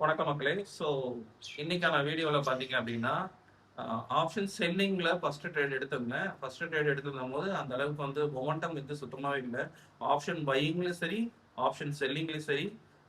வணக்கம் மக்களே. ஸோ இன்னைக்கான வீடியோவில் பார்த்தீங்க அப்படின்னா ஆப்ஷன் செல்லிங்கில் ஃபஸ்ட்டு ட்ரேட் எடுத்திருந்தேன். ஃபஸ்ட்டு ட்ரேட் எடுத்திருந்த போது அந்த அளவுக்கு வந்து மொமெண்டம் வந்து சுத்தமாகவே இல்லை. ஆப்ஷன் பையிங்லேயும் சரி, ஆப்ஷன் செல்லிங்லேயும் சரி,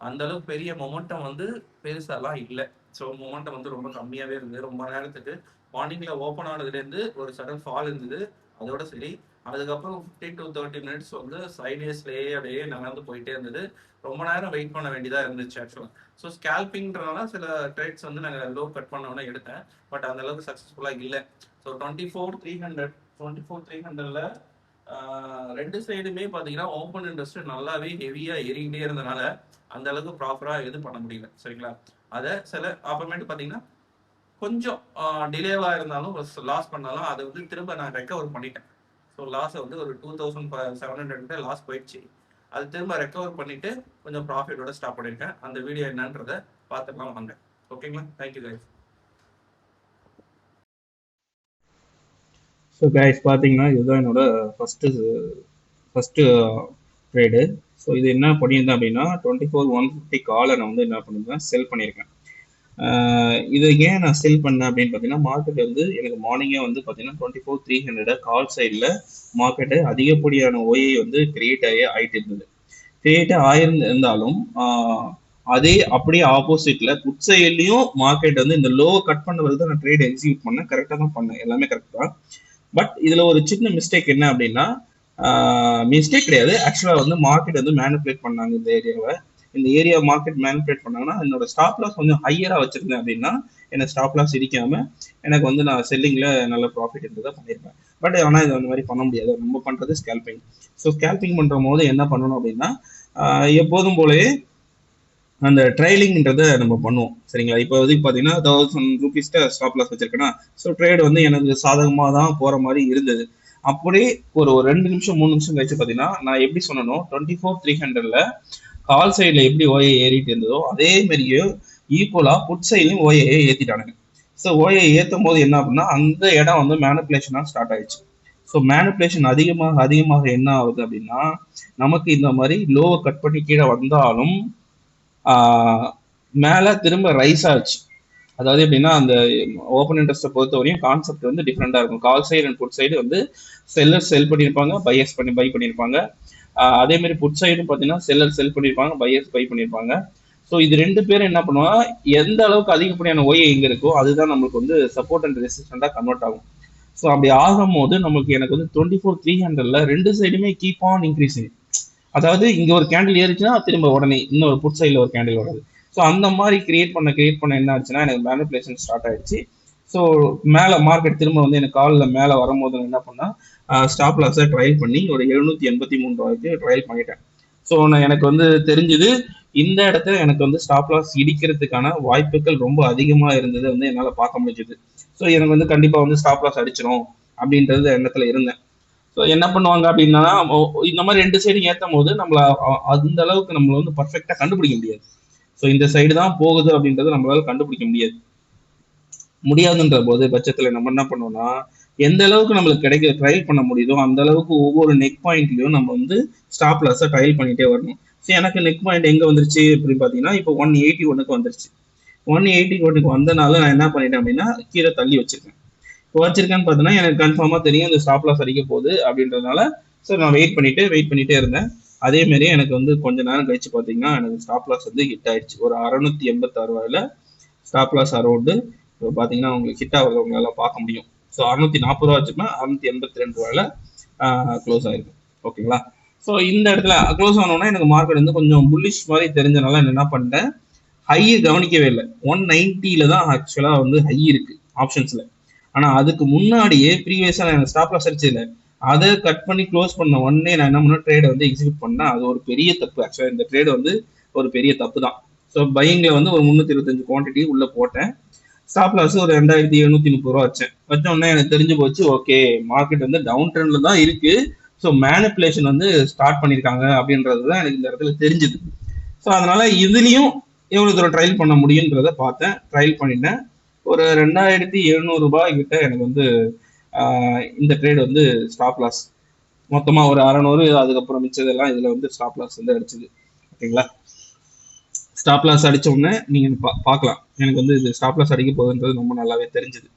அந்த அளவுக்கு பெரிய மொமெண்டம் வந்து பெருசாலாம் இல்லை. ஸோ மொமெண்டம் வந்து ரொம்ப கம்மியாகவே இருந்தது. ரொம்ப நேரத்துக்கு மார்னிங்கில் ஓப்பன் ஆனதுலேருந்து ஒரு சடன் ஃபால் இருந்தது, அதோட சரி. அதுக்கப்புறம் 15 to 30 மினிட்ஸ் வந்து சைட்வேஸ்லேயே அப்படியே நகர்ந்து போயிட்டே இருந்தது. ரொம்ப நேரம் வெயிட் பண்ண வேண்டியதாக இருந்துச்சு ஆக்சுவலாக. ஸோ ஸ்கேல்பிங்கிறனால சில ட்ரேட்ஸ் வந்து நாங்கள் லோ கட் பண்ணோன்னே எடுத்தேன். பட் அந்த அளவுக்கு சக்ஸஸ்ஃபுல்லாக இல்லை. ஸோ 24,300 ரெண்டு சைடுமே பார்த்தீங்கன்னா ஓப்பன் இன்ட்ரெஸ்ட் நல்லாவே ஹெவியாக ஏறிக்கிட்டே இருந்தனால அந்த அளவுக்கு ப்ராப்பராக எதுவும் பண்ண முடியல. சரிங்களா? அதை சில அப்புறமேட்டு பார்த்தீங்கன்னா கொஞ்சம் டிலேவாக இருந்தாலும் லாஸ் பண்ணாலும் அதை வந்து திரும்ப நான் ரெக்கவர் பண்ணிட்டேன். ஸோ லாஸை வந்து ஒரு 2,700 லாஸ் போயிடுச்சு. அது திரும்ப ரெக்கவர் பண்ணிட்டு கொஞ்சம் ப்ராஃபிட்டோட ஸ்டாப் பண்ணியிருக்கேன். அந்த வீடியோ என்னன்றதை பார்த்துக்கலாம் வாங்க. ஓகேங்களா? Thank you guys. ஸோ கைஸ் பார்த்தீங்கன்னா இதுதான் என்னோட ஃபஸ்ட்டு ட்ரேடு. ஸோ இது என்ன பண்ணியிருந்தேன் அப்படின்னா 24,150 காலை நான் வந்து என்ன பண்ணியிருந்தேன், செல் பண்ணியிருக்கேன். இது ஏன் நான் செல் பண்ணேன் அப்படின்னு பார்த்தீங்கன்னா, மார்க்கெட் வந்து எனக்கு மார்னிங்கே வந்து பார்த்தீங்கன்னா 24,300 கால் சைடில் மார்க்கெட்டு அதிகப்படியான ஓயை வந்து கிரியேட் ஆகிட்டு இருந்தது. கிரியேட் ஆயிருந்தாலும் அதே அப்படியே ஆப்போசிட்ல புட் சைட்லையும் மார்க்கெட் வந்து இந்த லோவை கட் பண்ண வரைக்கும் தான் நான் ட்ரேட் எக்ஸிக்யூட் பண்ணேன். கரெக்டாக தான் பண்ணேன், எல்லாமே கரெக்ட் தான். பட் இதுல ஒரு சின்ன மிஸ்டேக் என்ன அப்படின்னா, மிஸ்டேக் கிடையாது, ஆக்சுவலா வந்து மார்க்கெட் வந்து மேனிபுலேட் பண்ணாங்க இந்த ஏரியாவை. இந்த ஏரியா மார்க்கெட் மேனிபுலேட் பண்ணாங்கன்னா என்னோட ஸ்டாப் லாஸ் கொஞ்சம் ஹையரா வச்சிருந்தேன் அப்படின்னா எனக்கு ஸ்டாப் லாஸ் இடிக்காம எனக்கு வந்து நான் செல்லிங்ல நல்ல ப்ராஃபிட் இருந்ததை பண்ணியிருப்பேன். பட் ஆனால் இது அந்த மாதிரி பண்ண முடியாது. நம்ம பண்றது ஸ்கேல்பிங். ஸோ ஸ்கேல்பிங் பண்ற போது என்ன பண்ணணும் அப்படின்னா, எப்போதும் போலவே அந்த ட்ரைலிங்ன்றத நம்ம பண்ணுவோம். சரிங்களா? இப்போ வந்து பார்த்தீங்கன்னா 1000 ரூபீஸ்க்கு ஸ்டாப் லாஸ் வச்சிருக்கேன்னா, ஸோ ட்ரேட் வந்து எனக்கு சாதகமாக தான் போகிற மாதிரி இருந்தது. அப்படியே ஒரு 2 நிமிஷம் 3 நிமிஷம் கழிச்சு பார்த்தீங்கன்னா, நான் எப்படி சொன்னனோ 24,300ல கால் சைடில் எப்படி ஓஏ ஏறிட்டு இருந்ததோ அதே மாதிரியே ஈக்குவலா புட் சைட்லையும் ஓஏ ஏற்றிட்டானுங்க. ஸோ ஓஏ ஏற்றும் போது என்ன அப்படின்னா அந்த இடம் வந்து மேனிப்புலேஷனாக ஸ்டார்ட் ஆயிடுச்சு. ஸோ மேனிப்புலேஷன் அதிகமாக அதிகமாக என்ன ஆகுது அப்படின்னா, நமக்கு இந்த மாதிரி லோவை கட் பண்ணி கீழே வந்தாலும் மேல திரும்ப ரைஸ் ஆச்சு. அதாவது எப்படின்னா அந்த ஓப்பன் இன்ட்ரெஸ்ட்டை பொறுத்த வரையும் கான்செப்ட் வந்து டிஃப்ரெண்டா இருக்கும். Call side and put side வந்து செல்லர் செல் பண்ணியிருப்பாங்க, பையர்ஸ் பை பண்ணியிருப்பாங்க. அதே மாதிரி புட் சைடும் பார்த்தீங்கன்னா செல்லர் செல் பண்ணியிருப்பாங்க, பையர்ஸ் பை பண்ணியிருப்பாங்க. ஸோ இது ரெண்டு பேரும் என்ன பண்ணுவாங்க, எந்த அளவுக்கு அதிகப்படியான ஒய் எங்க இருக்கோ அதுதான் நம்மளுக்கு வந்து சப்போர்ட் அண்ட் ரெசிஸ்டண்டா கன்வெர்ட் ஆகும். ஸோ அப்படி ஆகும் போது நமக்கு எனக்கு வந்து 24,300ல ரெண்டு சைடுமே கீப் ஆன் இன்க்ரீசிங். அதாவது இங்க ஒரு கேண்டில் ஏறிச்சுன்னா திரும்ப உடனே இன்னொரு புட் சைடில் ஒரு கேண்டில் வருது. ஸோ அந்த மாதிரி கிரியேட் பண்ண என்ன ஆச்சுன்னா எனக்கு மேனிப்புலேஷன் ஸ்டார்ட் ஆயிடுச்சு. ஸோ மேலே மார்க்கெட் திரும்ப வந்து எனக்கு காலில் மேலே வரும்போது என்ன பண்ணா, ஸ்டாப் லாஸை ட்ரையல் பண்ணி ஒரு 783 ரூபாய்க்கு ட்ரையல் பண்ணிட்டேன். ஸோ நான் எனக்கு வந்து தெரிஞ்சுது இந்த இடத்துல எனக்கு வந்து ஸ்டாப் லாஸ் இடிக்கிறதுக்கான வாய்ப்புகள் ரொம்ப அதிகமாக இருந்தது வந்து என்னால் பார்க்க முடிஞ்சது. ஸோ எனக்கு வந்து கண்டிப்பாக வந்து ஸ்டாப் லாஸ் அடிச்சிடும் அப்படின்றது எண்ணத்துல இருந்தேன். ஸோ என்ன பண்ணுவாங்க அப்படின்னா, இந்த மாதிரி ரெண்டு சைடும் ஏற்றும் போது நம்மள அந்த அளவுக்கு நம்மள வந்து பர்ஃபெக்டா கண்டுபிடிக்க முடியாது. ஸோ இந்த சைடு தான் போகுது அப்படின்றத நம்மளால கண்டுபிடிக்க முடியாதுன்ற போது பட்சத்துல நம்ம என்ன பண்ணுவோம்னா, எந்த அளவுக்கு நம்மளுக்கு கிடைக்க ட்ரையல் பண்ண முடியுதோ அந்த அளவுக்கு ஒவ்வொரு நெக் பாயிண்ட்லயும் நம்ம வந்து ஸ்டாப் லாஸை ட்ரையல் பண்ணிட்டே வரணும். ஸோ எனக்கு நெக் பாயிண்ட் எங்க வந்துருச்சு அப்படின்னு பாத்தீங்கன்னா, இப்போ 181க்கு வந்துருச்சு. 181க்கு வந்தனால நான் என்ன பண்ணிட்டேன் அப்படின்னா கீழே தள்ளி வச்சிருக்கேன். வச்சிருக்கேன்னு பார்த்தீங்கன்னா எனக்கு கன்ஃபார்மா தெரியும் இந்த ஸ்டாப் லாஸ் அடிக்க போகுது அப்படின்றதுனால சார் நான் வெயிட் பண்ணிட்டே இருந்தேன். அதே மாதிரி எனக்கு வந்து கொஞ்ச நேரம் கழிச்சு பார்த்தீங்கன்னா எனக்கு ஸ்டாப் லாஸ் வந்து ஹிட் ஆயிடுச்சு. ஒரு 686 ரூபாயில ஸ்டாப் லாஸ் அரௌண்டு இப்போ பார்த்தீங்கன்னா உங்களுக்கு ஹிட் ஆகுது, உங்களால பார்க்க முடியும். ஸோ 640 ரூபா வச்சுருப்பேன், 682 ரூபாயில க்ளோஸ் ஆயிருக்கும். ஓகேங்களா? ஸோ இந்த இடத்துல க்ளோஸ் ஆனோன்னா எனக்கு மார்க்கெட் வந்து கொஞ்சம் புல்லிஷ் மாதிரி தெரிஞ்சனால என்ன பண்ணிட்டேன், ஹையை கவனிக்கவே இல்லை. 190ல தான் ஆக்சுவலா வந்து ஹை இருக்கு ஆப்ஷன்ஸ்ல. ஆனா அதுக்கு முன்னாடியே ப்ரீவியஸா நான் ஸ்டாப் லாஸ் அடிச்சதுல அதை கட் பண்ணி க்ளோஸ் பண்ண உடனே நான் என்ன பண்ண ட்ரேடை வந்து எக்ஸிக்யூட் பண்ணேன். அது ஒரு பெரிய தப்பு. ஆக்சுவலா இந்த ட்ரேட் வந்து ஒரு பெரிய தப்பு தான். ஸோ பையிங்ல வந்து ஒரு 325 குவான்டிட்டி உள்ள போட்டேன். ஸ்டாப் லாஸ் ஒரு 2,730 ரூபா வச்சேன். வச்ச உடனே எனக்கு தெரிஞ்சு போச்சு, ஓகே மார்க்கெட் வந்து டவுன் ட்ரெண்ட்ல தான் இருக்கு. ஸோ மேனிப்புலேஷன் வந்து ஸ்டார்ட் பண்ணியிருக்காங்க அப்படின்றது தான் எனக்கு இந்த இடத்துல தெரிஞ்சுது. ஸோ அதனால இதுலயும் எவ்வளவு தூரம் ட்ரையல் பண்ண முடியுன்றத பார்த்தேன், ட்ரையல் பண்ணிட்டேன். ஒரு 2,700 ரூபாய் கிட்ட எனக்கு வந்து இந்த ட்ரேட் வந்து ஸ்டாப் லாஸ் மொத்தமா ஒரு 600, அதுக்கப்புறம் மிச்சதெல்லாம் இதுல வந்து ஸ்டாப் லாஸ் வந்து அடிச்சுது. ஓகேங்களா? ஸ்டாப் லாஸ் அடிச்ச உடனே நீங்க பார்க்கலாம் எனக்கு வந்து இது ஸ்டாப் லாஸ் அடிக்க போகுதுன்றது ரொம்ப நல்லாவே தெரிஞ்சுது.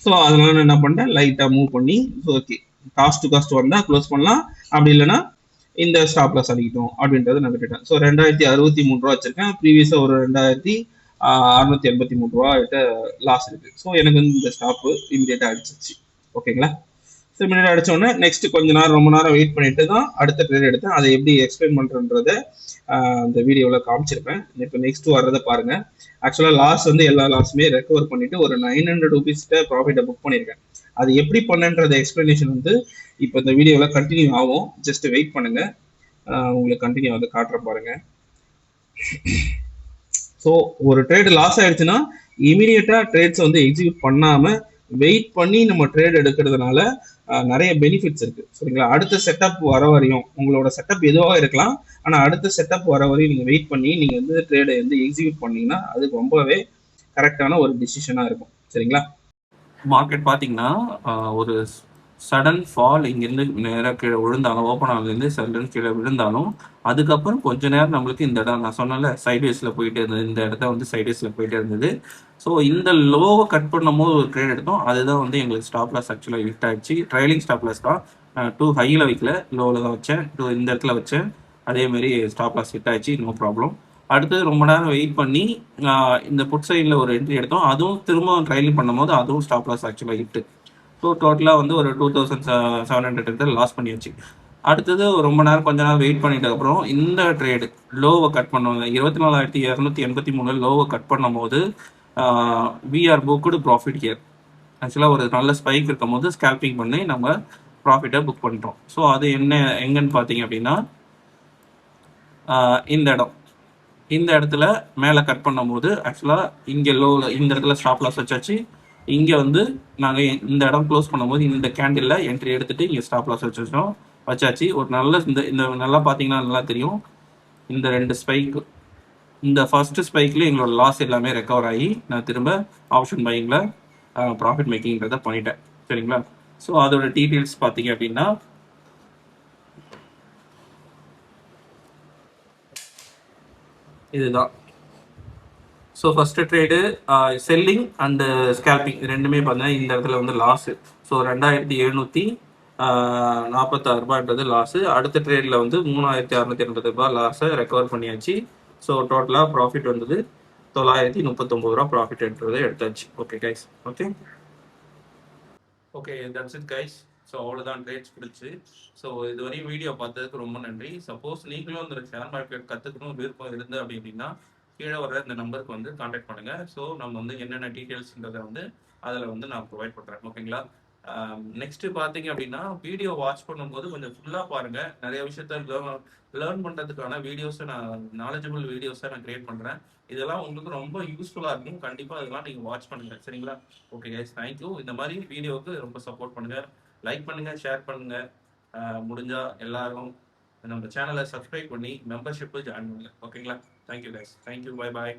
ஸோ அதனால நான் என்ன பண்ணிட்டேன், லைட்டாக மூவ் பண்ணி ஓகே காஸ்ட் டு காஸ்ட் வந்தால் க்ளோஸ் பண்ணலாம், அப்படி இல்லைன்னா இந்த ஸ்டாப் லாஸ் அடிக்கட்டும் அப்படின்றத நான் விட்டுட்டேன். ஸோ 2063 வச்சிருக்கேன். ப்ரீவியஸாக ஒரு 2683 கிட்ட லாஸ் இருக்கு. ஸோ எனக்கு வந்து இந்த ஸ்டாப்பு இமீடியட்டாக அடிச்சிச்சு. ஓகேங்களா? ஸோ இமீடியட்டாக அடிச்சோடனே நெக்ஸ்ட் கொஞ்ச நேரம் ரொம்ப நேரம் வெயிட் பண்ணிட்டு தான் அடுத்த ட்ரேட் எடுத்தேன். அதை எப்படி எக்ஸ்பிளைன் பண்ணுறன்றத அந்த வீடியோவில் காமிச்சிருப்பேன். இப்போ நெக்ஸ்ட் வர்றதை பாருங்க. ஆக்சுவலாக லாஸ் வந்து எல்லா லாஸுமே ரெக்கவர் பண்ணிட்டு ஒரு 900 ரூபீஸ்கிட்ட ப்ராஃபிட்டை புக் பண்ணியிருக்கேன். அது எப்படி பண்ணன்றத எக்ஸ்பிளனேஷன் வந்து இப்போ இந்த வீடியோவில் கண்டினியூ ஆகும். ஜஸ்ட் வெயிட் பண்ணுங்க, உங்களுக்கு கண்டினியூ ஆகுது காட்டுறேன் பாருங்க. ஸோ ஒரு ட்ரேட் லாஸ் ஆயிடுச்சுன்னா இமீடியட்டா ட்ரேட்ஸ் வந்து எக்ஸிக்யூட் பண்ணாம வெயிட் பண்ணி நம்ம ட்ரேட் எடுக்கிறதுனால நிறைய பெனிஃபிட்ஸ் இருக்கு. சரிங்களா? அடுத்த செட்டப் வர வரையும் உங்களோட செட்டப் எதுவாக இருக்கலாம், ஆனா அடுத்த செட்டப் வர வரையும் நீங்க வெயிட் பண்ணி நீங்க வந்து ட்ரேடை வந்து எக்ஸிக்யூட் பண்ணீங்கன்னா அது ரொம்பவே கரெக்டான ஒரு டிசிஷனா இருக்கும். சரிங்களா? மார்க்கெட் பார்த்தீங்கன்னா ஒரு சடன் ஃபால் இங்கேருந்து நேராக கீழே விழுந்தாலும், ஓப்பன் ஆனதுலேருந்து சடன் கீழே விழுந்தாலும், அதுக்கப்புறம் கொஞ்ச நேரம் நம்மளுக்கு இந்த இடம் நான் சொன்னல சைட்வேஸில் போயிட்டே இருந்தது, இந்த இடத்த வந்து சைட்வேஸில் போயிட்டே இருந்தது. ஸோ இந்த லோவை கட் பண்ணும் போது ஒரு ட்ரேட் எடுத்தோம், அதுதான் வந்து எங்களுக்கு ஸ்டாப் லாஸ் ஆக்சுவலாக ஹிட் ஆயிடுச்சு. ட்ரைலிங் ஸ்டாப் லாஸ் தான், 2 ஹையில் வைக்கல, லோவில் தான் வச்சேன், 2 இந்த இடத்துல வச்சேன். அதேமாரி ஸ்டாப் லாஸ் ஹிட் ஆயிடுச்சு, நோ ப்ராப்ளம். அடுத்தது ரொம்ப நேரம் வெயிட் பண்ணி இந்த புட் சைடில் ஒரு என்ட்ரி எடுத்தோம், அதுவும் திரும்ப ட்ரைலிங் பண்ணும்போது அதுவும் ஸ்டாப் லாஸ் ஆக்சுவலாக ஹிட்டு. ஸோ டோட்டலாக வந்து ஒரு 2700 லாஸ் பண்ணியாச்சு. அடுத்தது ரொம்ப நேரம் கொஞ்ச நேரம் வெயிட் பண்ணிட்டதுக்கப்புறம் இந்த ட்ரேடு லோவை கட் பண்ணுவாங்க, 24,283 லோவை கட் பண்ணும் போது விஆர் புக்குடு ப்ராஃபிட் ஹியர். ஆக்சுவலாக ஒரு நல்ல ஸ்பைக் இருக்கும் போது ஸ்கேல்பிங் பண்ணி நம்ம ப்ராஃபிட்டை புக் பண்ணிட்டோம். ஸோ அது எங்கன்னு பார்த்தீங்க அப்படின்னா இந்த இடத்துல மேலே கட் பண்ணும்போது ஆக்சுவலாக இங்கே லோவில் இந்த இடத்துல ஸ்டாப் லாஸ் வச்சாச்சு. இங்கே வந்து நாங்கள் இந்த இடம் க்ளோஸ் பண்ணும்போது இந்த கேண்டிலில் என்ட்ரி எடுத்துகிட்டு இங்கே ஸ்டாப் லாஸ் வச்சாச்சு. ஒரு நல்ல இந்த நல்லா பார்த்தீங்கன்னா நல்லா தெரியும், இந்த 2 ஸ்பைக்கு, இந்த ஃபர்ஸ்ட் ஸ்பைக்கில் எங்களோட லாஸ் எல்லாமே ரெக்கவர் ஆகி நான் திரும்ப ஆப்ஷன் பையிங்கில் ப்ராஃபிட் மேக்கிங்கிறத பண்ணிட்டேன். சரிங்களா? ஸோ அதோட டீட்டெயில்ஸ் பார்த்தீங்க அப்படின்னா இதுதான். So first trade selling and scalping ரெண்டுமே பார்த்தீங்கன்னா இந்த இடத்துல வந்து லாஸு. So 2746 ரூபான்றது loss. அடுத்த ட்ரேடில் வந்து 3680 ரூபாய் லாஸை ரெக்கவர் பண்ணியாச்சு. ஸோ டோட்டலாக ப்ராஃபிட் வந்தது 939 ரூபா ப்ராஃபிட்ன்றதை எடுத்தாச்சு. Okay guys, okay that's it guys. So அவ்வளோதான் ட்ரேட்ஸ் பிடிச்சி. ஸோ இதுவரையும் வீடியோ பார்த்ததுக்கு ரொம்ப நன்றி. சப்போஸ் நீங்களும் இந்த ஷேர் மார்க்கெட் கற்றுக்கணும் விருப்பம் இருந்து அப்படின்னா கீழே வர இந்த நம்பருக்கு வந்து கான்டாக்ட் பண்ணுங்கள். ஸோ நம்ம வந்து என்னென்ன டீட்டெயில்ஸ்ன்றதை வந்து அதில் வந்து நான் ப்ரொவைட் பண்ணுறேன். ஓகேங்களா? நெக்ஸ்ட்டு பார்த்தீங்க அப்படின்னா வீடியோ வாட்ச் பண்ணும்போது கொஞ்சம் ஃபுல்லாக பாருங்கள். நிறைய விஷயத்த லேர்ன் பண்ணுறதுக்கான வீடியோஸை நான் நாலேஜபிள் வீடியோஸை நான் க்ரியேட் பண்ணுறேன். இதெல்லாம் உங்களுக்கு ரொம்ப யூஸ்ஃபுல்லாக இருக்கும். கண்டிப்பாக இதெல்லாம் நீங்கள் வாட்ச் பண்ணுங்கள். சரிங்களா? Okay guys, thank you. இந்த மாதிரி வீடியோவுக்கு ரொம்ப சப்போர்ட் பண்ணுங்கள், லைக் பண்ணுங்கள், ஷேர் பண்ணுங்கள். முடிஞ்சால் எல்லாரும் நம்ம சேனலை சப்ஸ்கிரைப் பண்ணி மெம்பர்ஷிப்பு ஜாயின் பண்ணுங்கள். ஓகேங்களா? Thank you guys, thank you, bye bye.